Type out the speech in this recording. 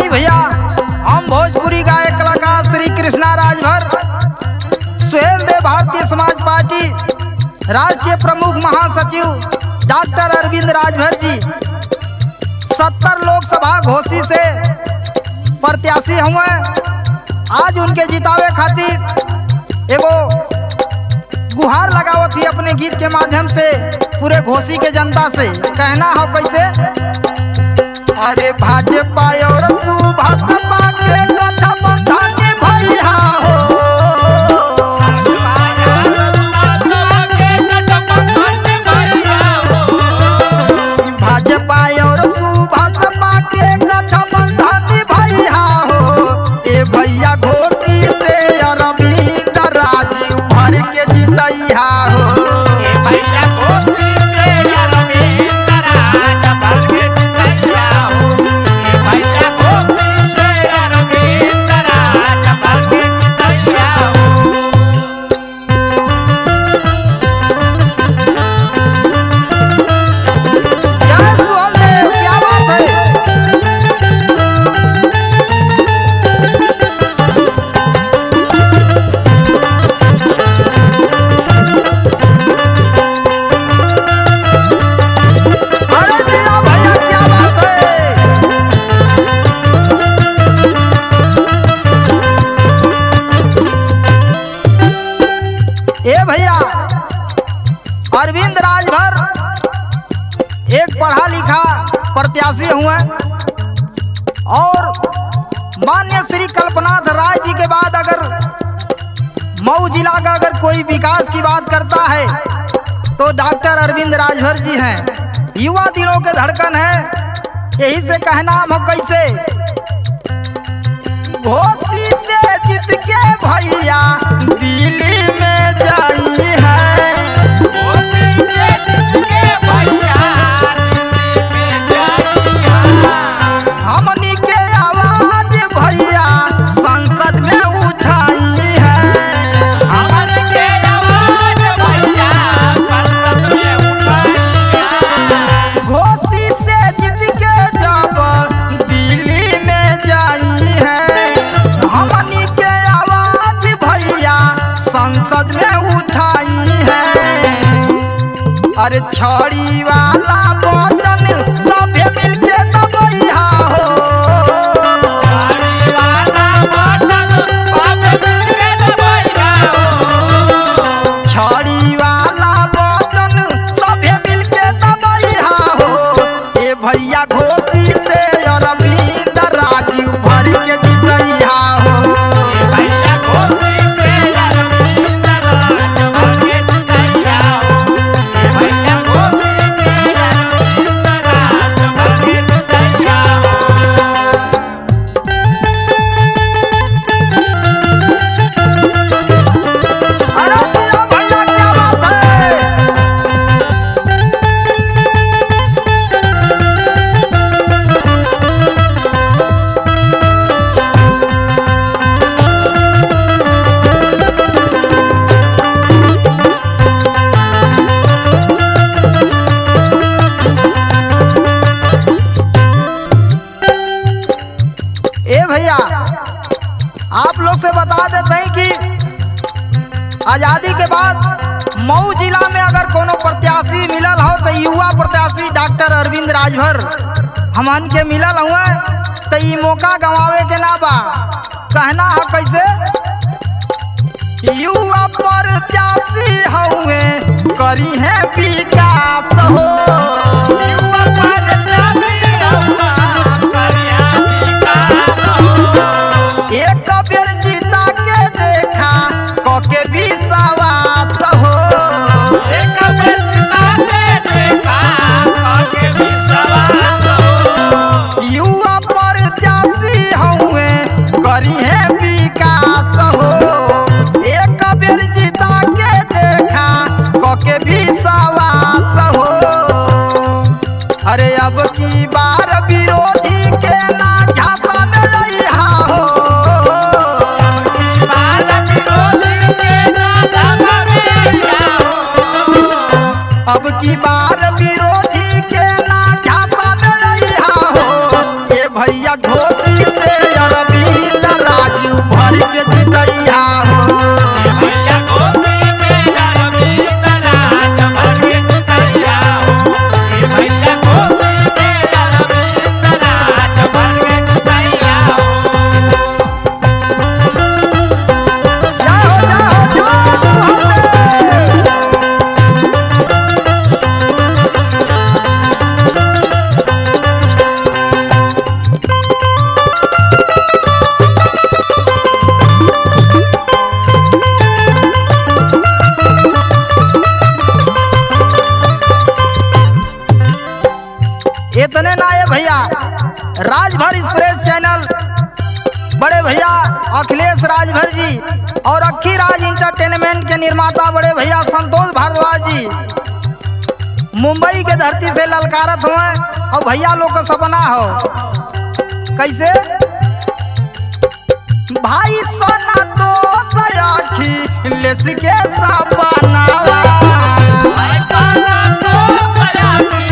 भाई भैया, हम भोजपुरी गायक कलाकार श्री कृष्णा राजभर सुहेल देव भारतीय समाज पार्टी राज्य प्रमुख महासचिव डॉक्टर अरविंद राजभर जी 70 लोकसभा घोषी से प्रत्याशी हुए। आज उनके जितावे खातिर एगो गुहार लगावत ही अपने गीत के माध्यम से पूरे घोषी के जनता से। कहना हो कैसे, अरे भाजपा और सुभाषपा के गठबंधन भैया हो, भाजपा और सुभाषपा के गठबंधन भैया हो। ए भैया घोषी से अरविंद राजू भर के जितैया हो। अरविंद राजभर एक पढ़ा लिखा प्रत्याशी हुए और माननीय श्री कल्पनाथ राय जी के बाद अगर मऊ जिला का अगर कोई विकास की बात करता है तो डॉक्टर अरविंद राजभर जी हैं। युवा दिलों के धड़कन है, यही से कहना हम कैसे, घोषी से जीत के भैया दिल्ली में जाई है। हमनी के आवाज भैया संसद में उठाई है। हमनी के आवाज भैया संसद में उठाई है। घोषी से जीत के जब दिल्ली में जाई है, हमनी के आवाज भैया संसद में उठाई है। अरे छड़ी वाला बटन सभे मिलके दबैया हो। छड़ी वाला बटन सभे मिलके दबैया हो। छड़ी वाला बटन सभे मिलके दबैया हो। ए भैया घोषी से अरविंद राजू भर के जितैया हो। भैया घोषी से अरविंद राजू भर के जितैया हो। भैया घोषी से अरविंद राजू भर के जितैया हो। अरे भैया भैया क्या बात है। ए भैया, आप लोग से बता देते हैं कि आजादी के बाद मऊ जिला में अगर कोनो प्रत्याशी मिलल हो तो युवा प्रत्याशी डॉक्टर अरविंद राजभर हमन के मिलल हुए, तो ई मौका गंवावे के ना बा। कहना है कैसे, युवा प्रत्याशी हुए करी है विकास हो। युवा प्रत्याशी हुआ करिया विकास हो। एक बेर जीता के देखा कके विश्वास हो। एक बेर जीता के देखा कके विश्वास हो। युवा प्रत्याशी हुए करी है विकास हो। एक बेर जीता के देखा कके विश्वास हो। खुशी से अरविंद राजू भर के जितैया हो भैया गोपी से अरविंद राज भर के जितैया हो भैया गोपी से अरविंद राज भर के जितैया हो जाओ जाओ जाओ इतने ना है भैया, राजभर एक्सप्रेस चैनल बड़े भैया अखिलेश राजभर जी और अक्खी राज इंटरटेनमेंट के निर्माता बड़े भैया संतोष भारद्वाज जी मुंबई के धरती से ललकारत हुए और भैया लोग का सपना हो कैसे भाई सोना तो सयाखी लेस के सपनावा भाई सोना तो सयाखी